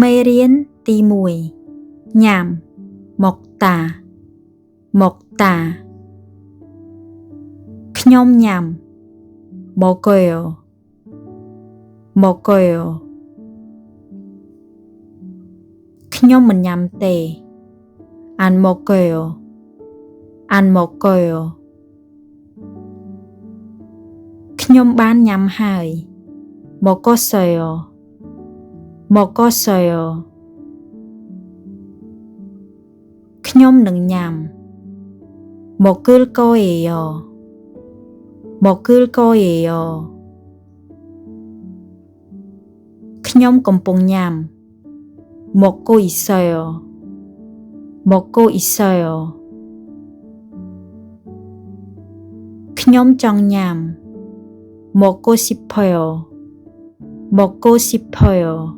មេរៀនទី1 ញ៉ាំ មុខតា មុខតា ខ្ញុំញ៉ាំ 먹어요, 먹어요. ខ្ញុំមិនញ៉ាំទេ 안 먹어요, 안 먹어요. ខ្ញុំបានញ៉ាំហើយ 먹었어요, 먹었어요. ខ្ញុំនឹងញ៉ាំ 먹을 거예요, 먹을 거예요. ខ្ញុំកំពុងញ៉ាំ 먹고 있어요, 먹고 있어요. ខ្ញុំចង់ញ៉ាំ 먹고 싶어요, 먹고 싶어요.